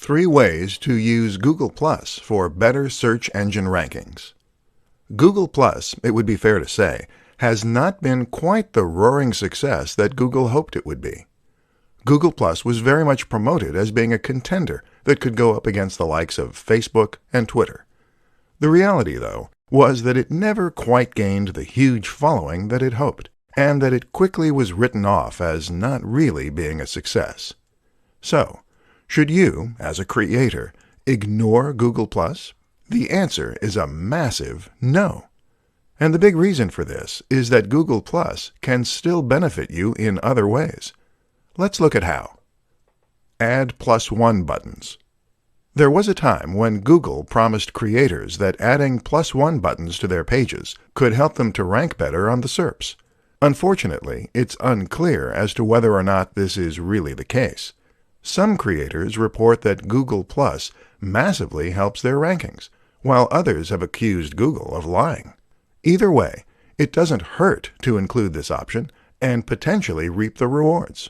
3 ways to use Google Plus for better search engine rankings. Google Plus, it would be fair to say, has not been quite the roaring success that Google hoped it would be. Google Plus was very much promoted as being a contender that could go up against the likes of Facebook and Twitter. The reality, though, was that it never quite gained the huge following that it hoped, and that it quickly was written off as not really being a success. So, should you, as a creator, ignore Google Plus? The answer is a massive no. And the big reason for this is that Google Plus can still benefit you in other ways. Let's look at how. Add +1 buttons. There was a time when Google promised creators that adding +1 buttons to their pages could help them to rank better on the SERPs. Unfortunately, it's unclear as to whether or not this is really the case. Some creators report that Google Plus massively helps their rankings, while others have accused Google of lying. Either way, it doesn't hurt to include this option and potentially reap the rewards.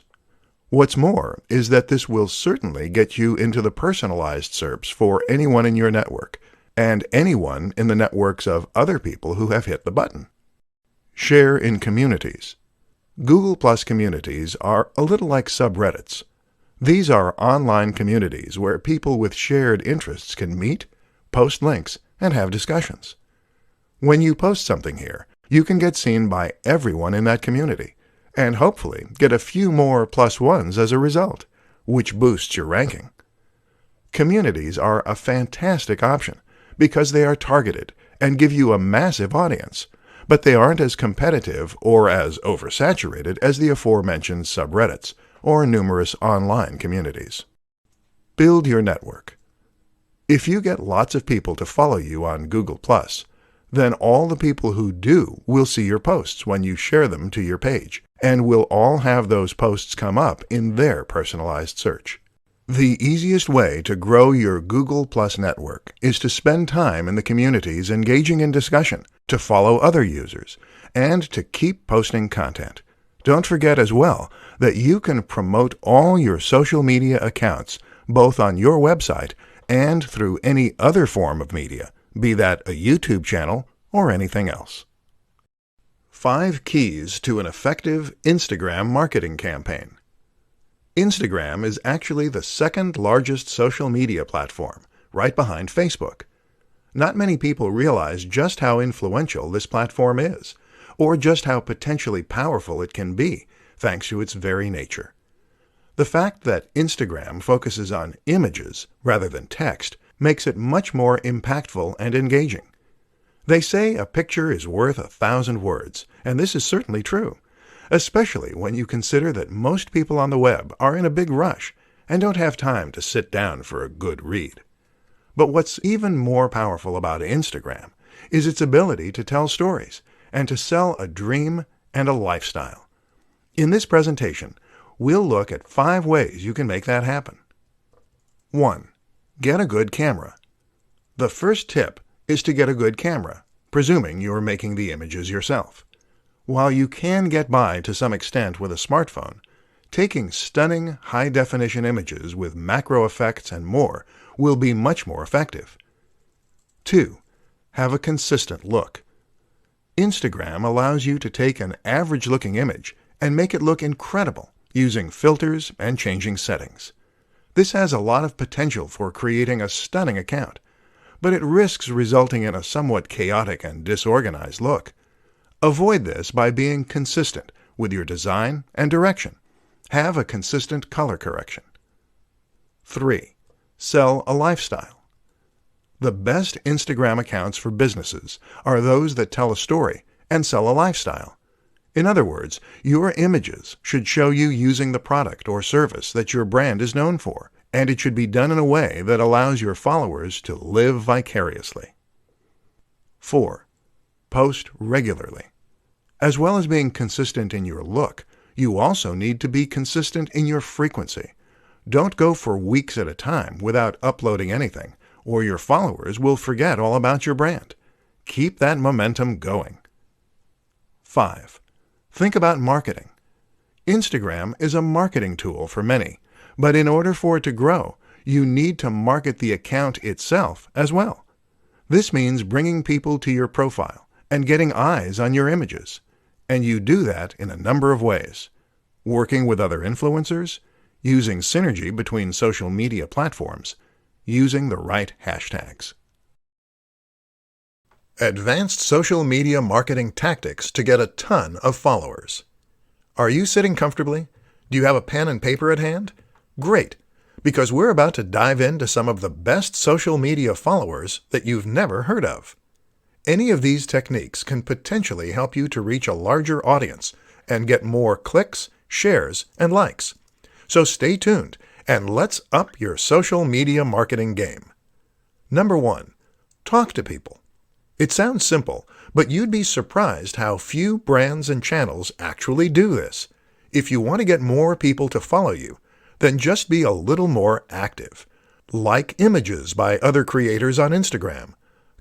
What's more is that this will certainly get you into the personalized SERPs for anyone in your network, and anyone in the networks of other people who have hit the button. Share in communities. Google Plus communities are a little like subreddits. These are online communities where people with shared interests can meet, post links, and have discussions. When you post something here, you can get seen by everyone in that community, and hopefully get a few more +1s as a result, which boosts your ranking. Communities are a fantastic option because they are targeted and give you a massive audience, but they aren't as competitive or as oversaturated as the aforementioned subreddits or numerous online communities. Build your network. If you get lots of people to follow you on Google+, then all the people who do will see your posts when you share them to your page, and will all have those posts come up in their personalized search. The easiest way to grow your Google Plus network is to spend time in the communities engaging in discussion, to follow other users, and to keep posting content. Don't forget as well that you can promote all your social media accounts, both on your website and through any other form of media, be that a YouTube channel or anything else. 5 keys to an effective Instagram marketing campaign. Instagram is actually the second largest social media platform, right behind Facebook. Not many people realize just how influential this platform is, or just how potentially powerful it can be, thanks to its very nature. The fact that Instagram focuses on images rather than text makes it much more impactful and engaging. They say a picture is worth 1,000 words, and this is certainly true, especially when you consider that most people on the web are in a big rush and don't have time to sit down for a good read. But what's even more powerful about Instagram is its ability to tell stories and to sell a dream and a lifestyle. In this presentation, we'll look at 5 ways you can make that happen. 1. Get a good camera. The first tip is to get a good camera, presuming you're making the images yourself. While you can get by to some extent with a smartphone, taking stunning high-definition images with macro effects and more will be much more effective. 2. Have a consistent look. Instagram allows you to take an average-looking image and make it look incredible using filters and changing settings. This has a lot of potential for creating a stunning account, but it risks resulting in a somewhat chaotic and disorganized look. Avoid this by being consistent with your design and direction. Have a consistent color correction. 3. Sell a lifestyle. The best Instagram accounts for businesses are those that tell a story and sell a lifestyle. In other words, your images should show you using the product or service that your brand is known for, and it should be done in a way that allows your followers to live vicariously. 4. Post regularly. As well as being consistent in your look, you also need to be consistent in your frequency. Don't go for weeks at a time without uploading anything, or your followers will forget all about your brand. Keep that momentum going. 5. Think about marketing. Instagram is a marketing tool for many, but in order for it to grow, you need to market the account itself as well. This means bringing people to your profile and getting eyes on your images. And you do that in a number of ways. Working with other influencers, using synergy between social media platforms, using the right hashtags. Advanced social media marketing tactics to get a ton of followers. Are you sitting comfortably? Do you have a pen and paper at hand? Great, because we're about to dive into some of the best social media followers that you've never heard of. Any of these techniques can potentially help you to reach a larger audience and get more clicks, shares, and likes. So stay tuned and let's up your social media marketing game. Number 1, talk to people. It sounds simple, but you'd be surprised how few brands and channels actually do this. If you want to get more people to follow you, then just be a little more active. Like images by other creators on Instagram,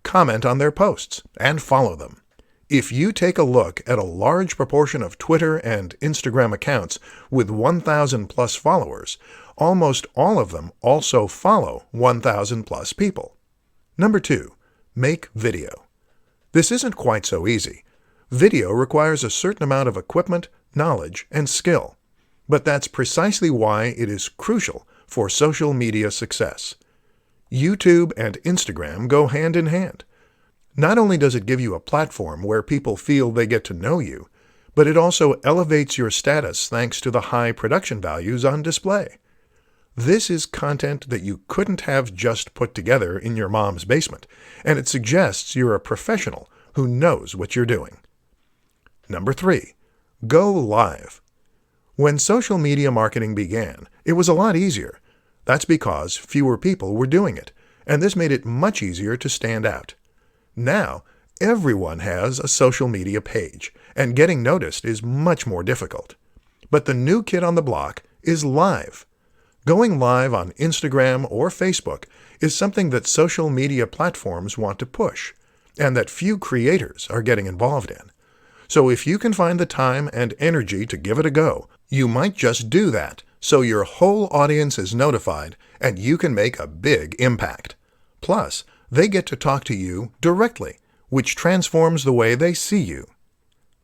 comment on their posts, and follow them. If you take a look at a large proportion of Twitter and Instagram accounts with 1,000 plus followers, almost all of them also follow 1,000 plus people. Number 2, make video. This isn't quite so easy. Video requires a certain amount of equipment, knowledge, and skill. But that's precisely why it is crucial for social media success. YouTube and Instagram go hand in hand. Not only does it give you a platform where people feel they get to know you, but it also elevates your status thanks to the high production values on display. This is content that you couldn't have just put together in your mom's basement, and it suggests you're a professional who knows what you're doing. Number 3, go live. When social media marketing began, it was a lot easier. That's because fewer people were doing it, and this made it much easier to stand out. Now, everyone has a social media page, and getting noticed is much more difficult. But the new kid on the block is live. Going live on Instagram or Facebook is something that social media platforms want to push, and that few creators are getting involved in. So if you can find the time and energy to give it a go, you might just do that, so your whole audience is notified and you can make a big impact. Plus, they get to talk to you directly, which transforms the way they see you.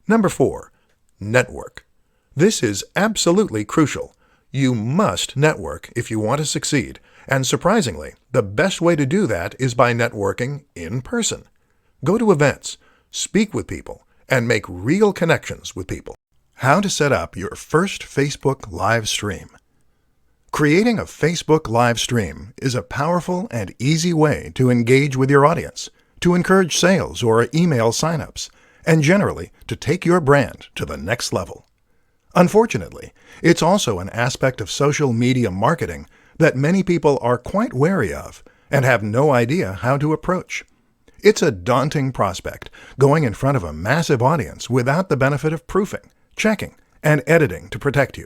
Number 4, network. This is absolutely crucial. You must network if you want to succeed, and surprisingly, the best way to do that is by networking in person. Go to events, speak with people, and make real connections with people. How to set up your first Facebook live stream. Creating a Facebook live stream is a powerful and easy way to engage with your audience, to encourage sales or email signups, and generally to take your brand to the next level. Unfortunately, it's also an aspect of social media marketing that many people are quite wary of and have no idea how to approach. It's a daunting prospect, going in front of a massive audience without the benefit of proofing, checking, and editing to protect you.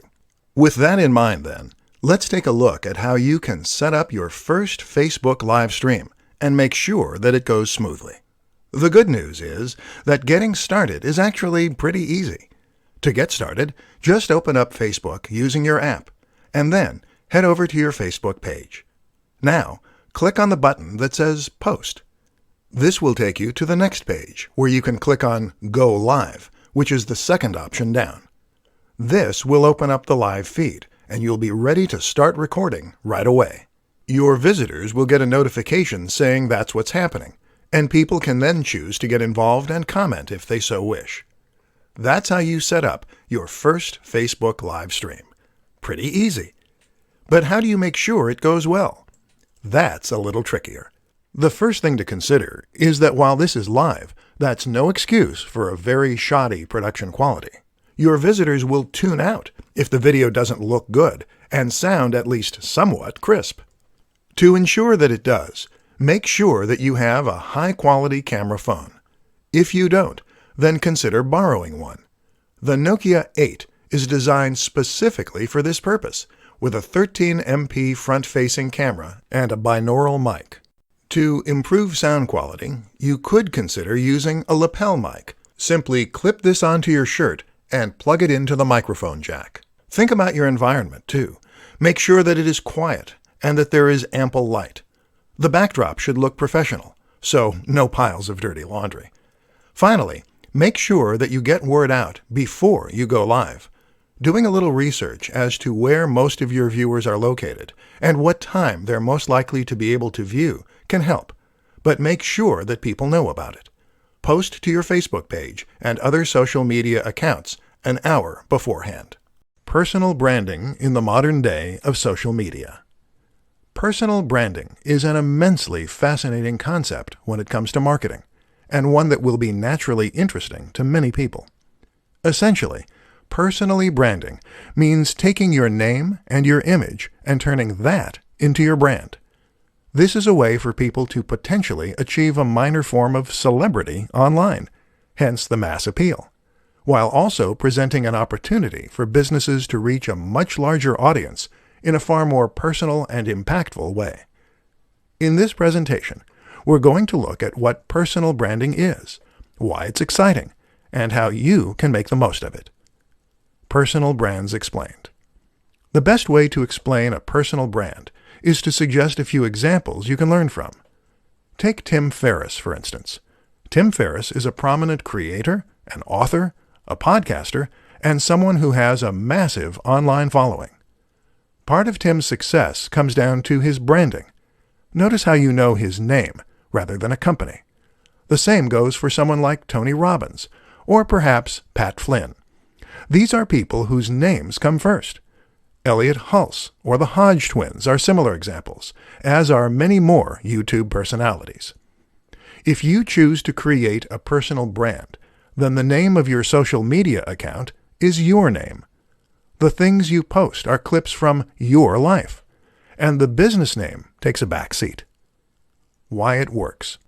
With that in mind then, let's take a look at how you can set up your first Facebook live stream and make sure that it goes smoothly. The good news is that getting started is actually pretty easy. To get started, just open up Facebook using your app, and then head over to your Facebook page. Now, click on the button that says Post. This will take you to the next page, where you can click on Go Live, which is the second option down. This will open up the live feed, and you'll be ready to start recording right away. Your visitors will get a notification saying that's what's happening, and people can then choose to get involved and comment if they so wish. That's how you set up your first Facebook live stream. Pretty easy. But how do you make sure it goes well? That's a little trickier. The first thing to consider is that while this is live, that's no excuse for a very shoddy production quality. Your visitors will tune out if the video doesn't look good and sound at least somewhat crisp. To ensure that it does, make sure that you have a high-quality camera phone. If you don't, then consider borrowing one. The Nokia 8 is designed specifically for this purpose, with a 13MP front-facing camera and a binaural mic. To improve sound quality, you could consider using a lapel mic. Simply clip this onto your shirt and plug it into the microphone jack. Think about your environment, too. Make sure that it is quiet and that there is ample light. The backdrop should look professional, so no piles of dirty laundry. Finally, make sure that you get word out before you go live. Doing a little research as to where most of your viewers are located and what time they're most likely to be able to view can help, but make sure that people know about it. Post to your Facebook page and other social media accounts an hour beforehand. Personal branding in the modern day of social media. Personal branding is an immensely fascinating concept when it comes to marketing, and one that will be naturally interesting to many people. Essentially, personally branding means taking your name and your image and turning that into your brand. This is a way for people to potentially achieve a minor form of celebrity online, hence the mass appeal, while also presenting an opportunity for businesses to reach a much larger audience in a far more personal and impactful way. In this presentation, we're going to look at what personal branding is, why it's exciting, and how you can make the most of it. Personal brands explained. The best way to explain a personal brand is to suggest a few examples you can learn from. Take Tim Ferriss, for instance. Tim Ferriss is a prominent creator, an author, a podcaster, and someone who has a massive online following. Part of Tim's success comes down to his branding. Notice how you know his name rather than a company. The same goes for someone like Tony Robbins, or perhaps Pat Flynn. These are people whose names come first. Elliot Hulse or the Hodge twins are similar examples, as are many more YouTube personalities. If you choose to create a personal brand, then the name of your social media account is your name. The things you post are clips from your life, and the business name takes a back seat. Why it works.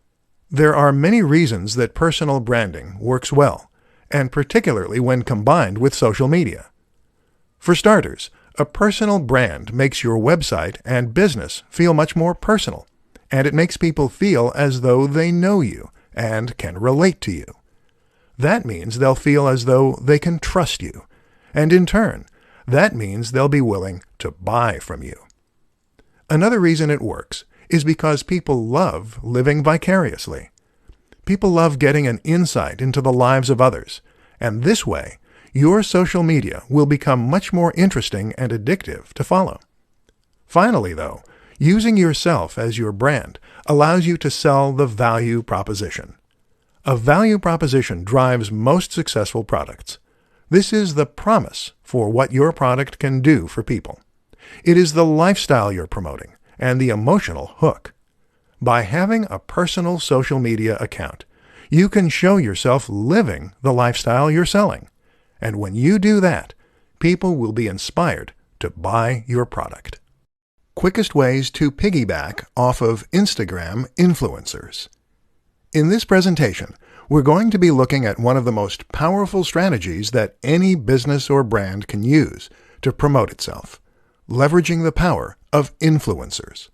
There are many reasons that personal branding works well, and particularly when combined with social media. For starters, a personal brand makes your website and business feel much more personal, and it makes people feel as though they know you and can relate to you. That means they'll feel as though they can trust you, and in turn, that means they'll be willing to buy from you. Another reason it works is because people love living vicariously. People love getting an insight into the lives of others, and this way, your social media will become much more interesting and addictive to follow. Finally, though, using yourself as your brand allows you to sell the value proposition. A value proposition drives most successful products. This is the promise for what your product can do for people. It is the lifestyle you're promoting and the emotional hook. By having a personal social media account, you can show yourself living the lifestyle you're selling. And when you do that, people will be inspired to buy your product. Quickest ways to piggyback off of Instagram influencers. In this presentation, we're going to be looking at one of the most powerful strategies that any business or brand can use to promote itself, leveraging the power of influencers.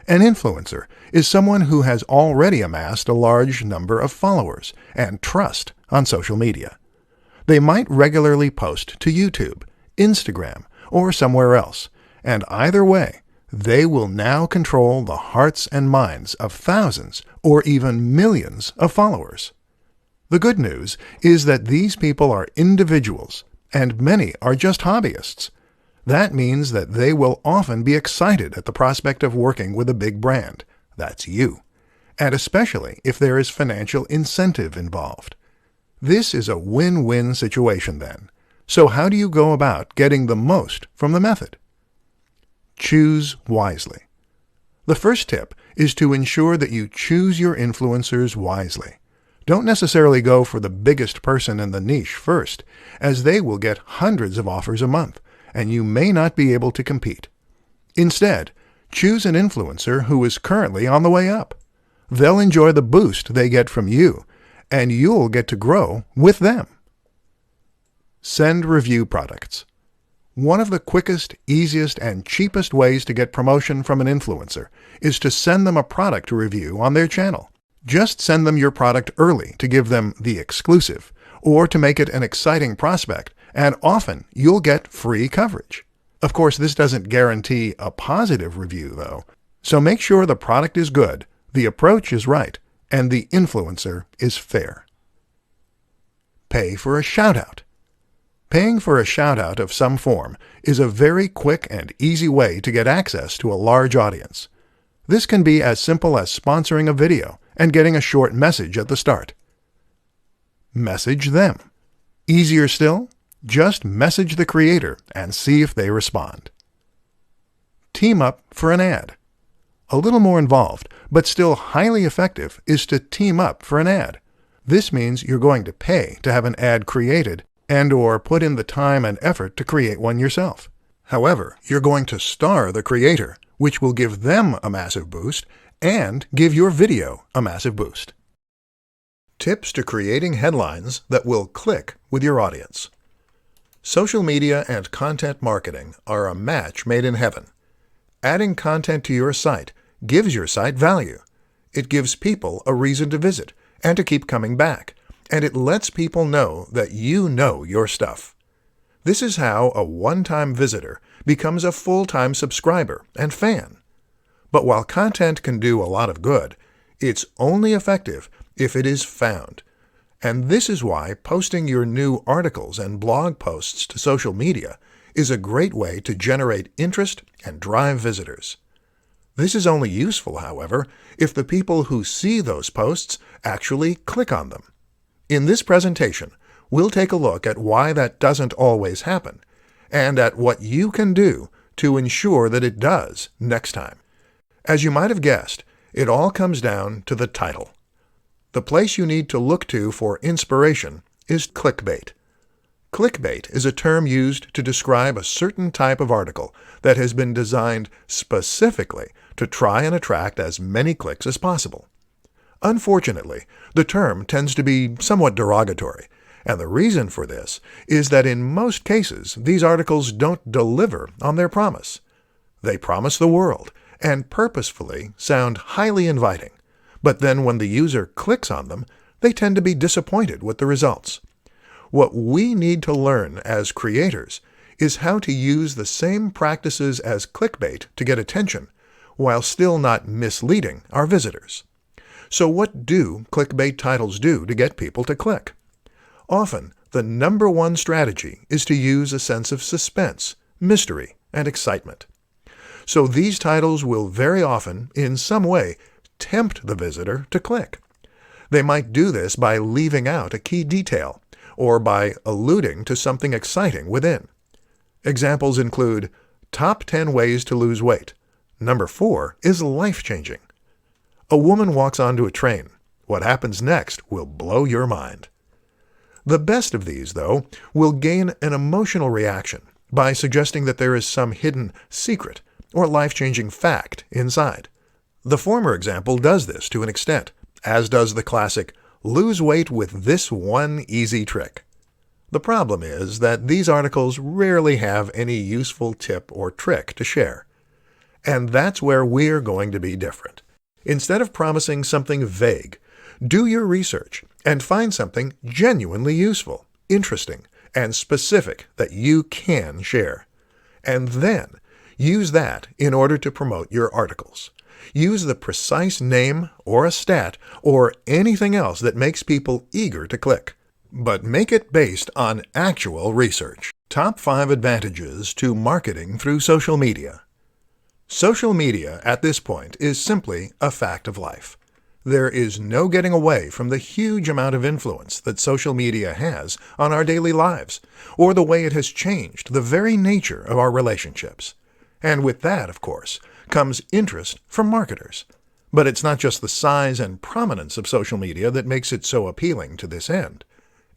An influencer is someone who has already amassed a large number of followers and trust on social media. They might regularly post to YouTube, Instagram, or somewhere else, and either way, they will now control the hearts and minds of thousands or even millions of followers. The good news is that these people are individuals, and many are just hobbyists. That means that they will often be excited at the prospect of working with a big brand. That's you. And especially if there is financial incentive involved. This is a win-win situation then. So how do you go about getting the most from the method? Choose wisely. The first tip is to ensure that you choose your influencers wisely. Don't necessarily go for the biggest person in the niche first, as they will get hundreds of offers a month, and you may not be able to compete. Instead, choose an influencer who is currently on the way up. They'll enjoy the boost they get from you, and you'll get to grow with them. Send review products. One of the quickest, easiest, and cheapest ways to get promotion from an influencer is to send them a product review on their channel. Just send them your product early to give them the exclusive, or to make it an exciting prospect, and often you'll get free coverage. Of course, this doesn't guarantee a positive review, though. So make sure the product is good, the approach is right, and the influencer is fair. Pay for a shout-out. Paying for a shout-out of some form is a very quick and easy way to get access to a large audience. This can be as simple as sponsoring a video and getting a short message at the start. Message them. Easier still, just message the creator and see if they respond. Team up for an ad. A little more involved, but still highly effective, is to team up for an ad. This means you're going to pay to have an ad created and/or put in the time and effort to create one yourself. However, you're going to star the creator, which will give them a massive boost and give your video a massive boost. Tips to creating headlines that will click with your audience. Social media and content marketing are a match made in heaven. Adding content to your site gives your site value. It gives people a reason to visit and to keep coming back, and it lets people know that you know your stuff. This is how a one-time visitor becomes a full-time subscriber and fan. But while content can do a lot of good, it's only effective if it is found. And this is why posting your new articles and blog posts to social media is a great way to generate interest and drive visitors. This is only useful, however, if the people who see those posts actually click on them. In this presentation, we'll take a look at why that doesn't always happen, and at what you can do to ensure that it does next time. As you might have guessed, it all comes down to the title. The place you need to look to for inspiration is clickbait. Clickbait is a term used to describe a certain type of article that has been designed specifically to try and attract as many clicks as possible. Unfortunately, the term tends to be somewhat derogatory, and the reason for this is that in most cases these articles don't deliver on their promise. They promise the world and purposefully sound highly inviting, but then when the user clicks on them, they tend to be disappointed with the results. What we need to learn as creators is how to use the same practices as clickbait to get attention, while still not misleading our visitors. So what do clickbait titles do to get people to click? Often, the number one strategy is to use a sense of suspense, mystery, and excitement. So these titles will very often, in some way, tempt the visitor to click. They might do this by leaving out a key detail, or by alluding to something exciting within. Examples include, Top 10 Ways to Lose Weight. Number 4 is life-changing. A woman walks onto a train. What happens next will blow your mind. The best of these, though, will gain an emotional reaction by suggesting that there is some hidden secret or life-changing fact inside. The former example does this to an extent, as does the classic, lose weight with this one easy trick. The problem is that these articles rarely have any useful tip or trick to share. And that's where we're going to be different. Instead of promising something vague, do your research and find something genuinely useful, interesting, and specific that you can share. And then use that in order to promote your articles. Use the precise name or a stat or anything else that makes people eager to click. But make it based on actual research. Top 5 advantages to marketing through social media. Social media at this point is simply a fact of life. There is no getting away from the huge amount of influence that social media has on our daily lives, or the way it has changed the very nature of our relationships. And with that, of course, comes interest from marketers. But it's not just the size and prominence of social media that makes it so appealing to this end.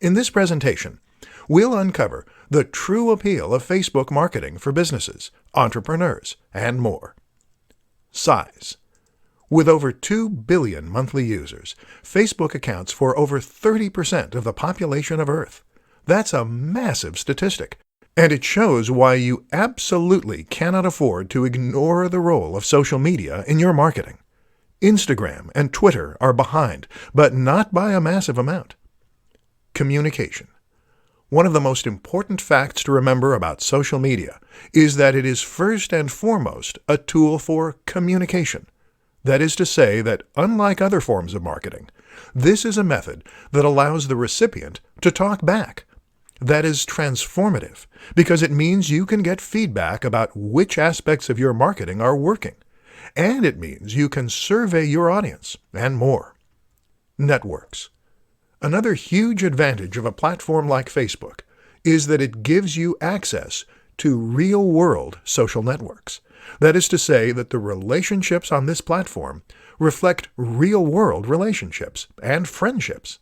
In this presentation, we'll uncover the true appeal of Facebook marketing for businesses, entrepreneurs, and more. Size. With over 2 billion monthly users, Facebook accounts for over 30% of the population of Earth. That's a massive statistic, and it shows why you absolutely cannot afford to ignore the role of social media in your marketing. Instagram and Twitter are behind, but not by a massive amount. Communication. One of the most important facts to remember about social media is that it is first and foremost a tool for communication. That is to say that, unlike other forms of marketing, this is a method that allows the recipient to talk back. That is transformative because it means you can get feedback about which aspects of your marketing are working, and it means you can survey your audience and more. Networks. Another huge advantage of a platform like Facebook is that it gives you access to real-world social networks. That is to say that the relationships on this platform reflect real-world relationships and friendships.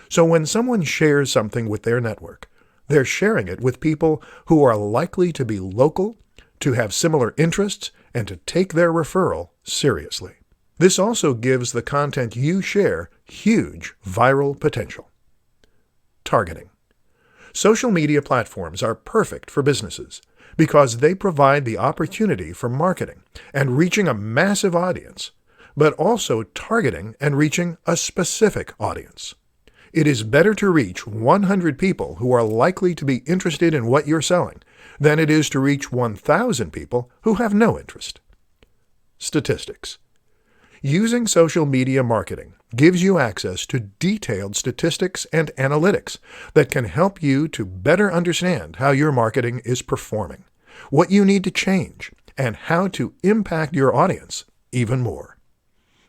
So when someone shares something with their network, they're sharing it with people who are likely to be local, to have similar interests, and to take their referral seriously. This also gives the content you share huge viral potential. Targeting. Social media platforms are perfect for businesses because they provide the opportunity for marketing and reaching a massive audience, but also targeting and reaching a specific audience. It is better to reach 100 people who are likely to be interested in what you're selling than it is to reach 1,000 people who have no interest. Statistics. Using social media marketing gives you access to detailed statistics and analytics that can help you to better understand how your marketing is performing, what you need to change, and how to impact your audience even more.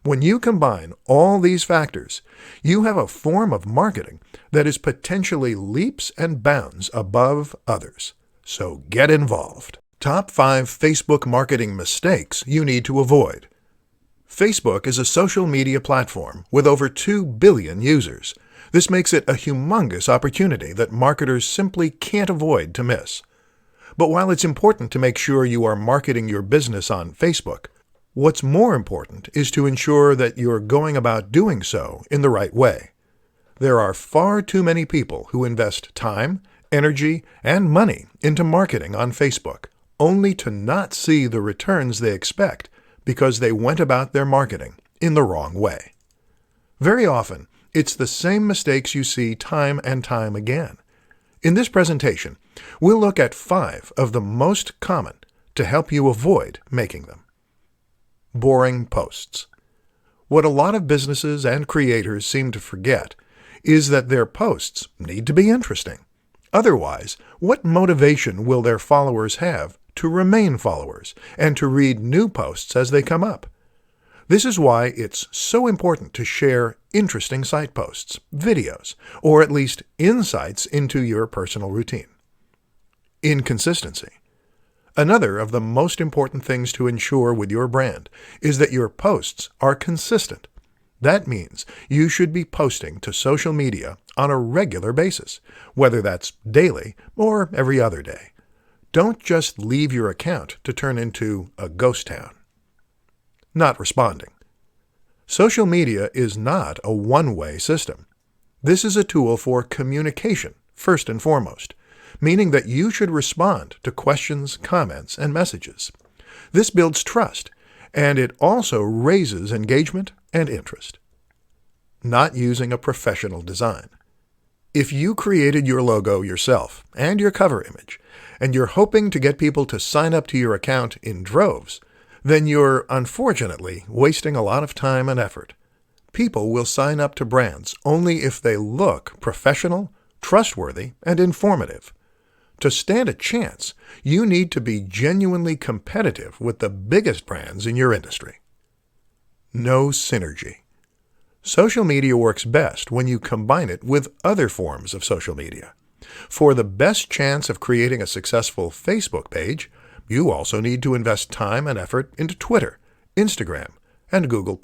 When you combine all these factors, you have a form of marketing that is potentially leaps and bounds above others. So get involved. Top 5 Facebook marketing mistakes you need to avoid. Facebook is a social media platform with over 2 billion users. This makes it a humongous opportunity that marketers simply can't avoid to miss. But while it's important to make sure you are marketing your business on Facebook, what's more important is to ensure that you're going about doing so in the right way. There are far too many people who invest time, energy, and money into marketing on Facebook, only to not see the returns they expect because they went about their marketing in the wrong way. Very often, it's the same mistakes you see time and time again. In this presentation, we'll look at 5 of the most common to help you avoid making them. Boring posts. What a lot of businesses and creators seem to forget is that their posts need to be interesting. Otherwise, what motivation will their followers have to remain followers and to read new posts as they come up? This is why it's so important to share interesting site posts, videos, or at least insights into your personal routine. Inconsistency. Another of the most important things to ensure with your brand is that your posts are consistent. That means you should be posting to social media on a regular basis, whether that's daily or every other day. Don't just leave your account to turn into a ghost town. Not responding. Social media is not a one-way system. This is a tool for communication, first and foremost, meaning that you should respond to questions, comments, and messages. This builds trust, and it also raises engagement and interest. Not using a professional design. If you created your logo yourself and your cover image, and you're hoping to get people to sign up to your account in droves, then you're unfortunately wasting a lot of time and effort. People will sign up to brands only if they look professional, trustworthy, and informative. To stand a chance, you need to be genuinely competitive with the biggest brands in your industry. No synergy. Social media works best when you combine it with other forms of social media. For the best chance of creating a successful Facebook page, you also need to invest time and effort into Twitter, Instagram, and Google+.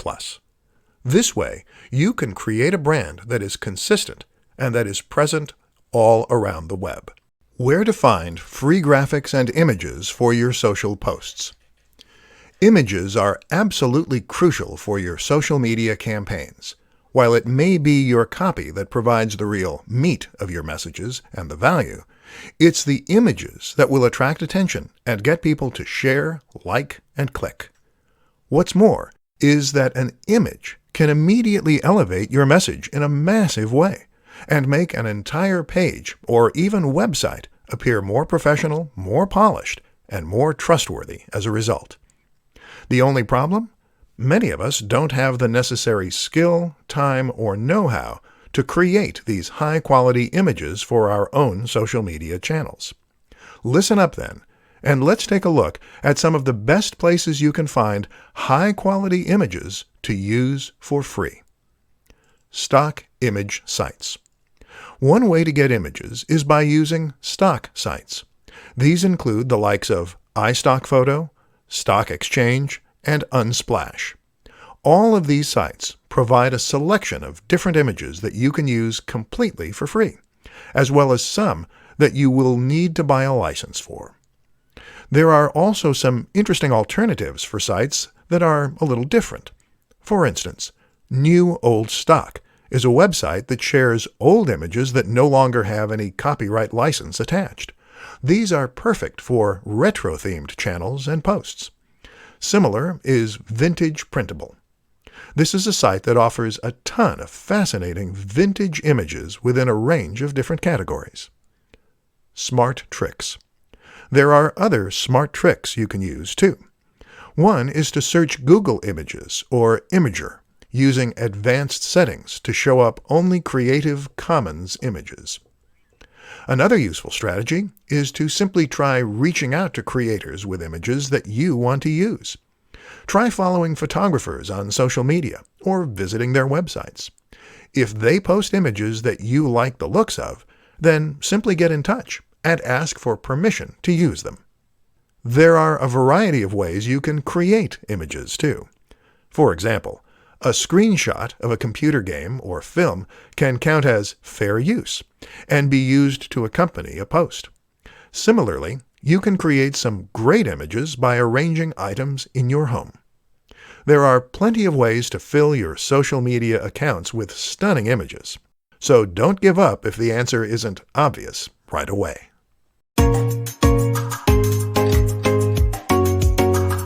This way, you can create a brand that is consistent and that is present all around the web. Where to find free graphics and images for your social posts. Images are absolutely crucial for your social media campaigns. While it may be your copy that provides the real meat of your messages and the value, it's the images that will attract attention and get people to share, like, and click. What's more is that an image can immediately elevate your message in a massive way, and make an entire page or even website appear more professional, more polished, and more trustworthy as a result. The only problem? Many of us don't have the necessary skill, time, or know-how to create these high-quality images for our own social media channels. Listen up then, and let's take a look at some of the best places you can find high-quality images to use for free. Stock image sites. One way to get images is by using stock sites. These include the likes of iStockPhoto, Stock Exchange, and Unsplash. All of these sites provide a selection of different images that you can use completely for free, as well as some that you will need to buy a license for. There are also some interesting alternatives for sites that are a little different. For instance, New Old Stock is a website that shares old images that no longer have any copyright license attached. These are perfect for retro-themed channels and posts. Similar is Vintage Printable. This is a site that offers a ton of fascinating vintage images within a range of different categories. Smart Tricks. There are other smart tricks you can use too. One is to search Google Images or Imager using advanced settings to show up only Creative Commons images. Another useful strategy is to simply try reaching out to creators with images that you want to use. Try following photographers on social media or visiting their websites. If they post images that you like the looks of, then simply get in touch and ask for permission to use them. There are a variety of ways you can create images too. For example, a screenshot of a computer game or film can count as fair use and be used to accompany a post. Similarly, you can create some great images by arranging items in your home. There are plenty of ways to fill your social media accounts with stunning images, so don't give up if the answer isn't obvious right away.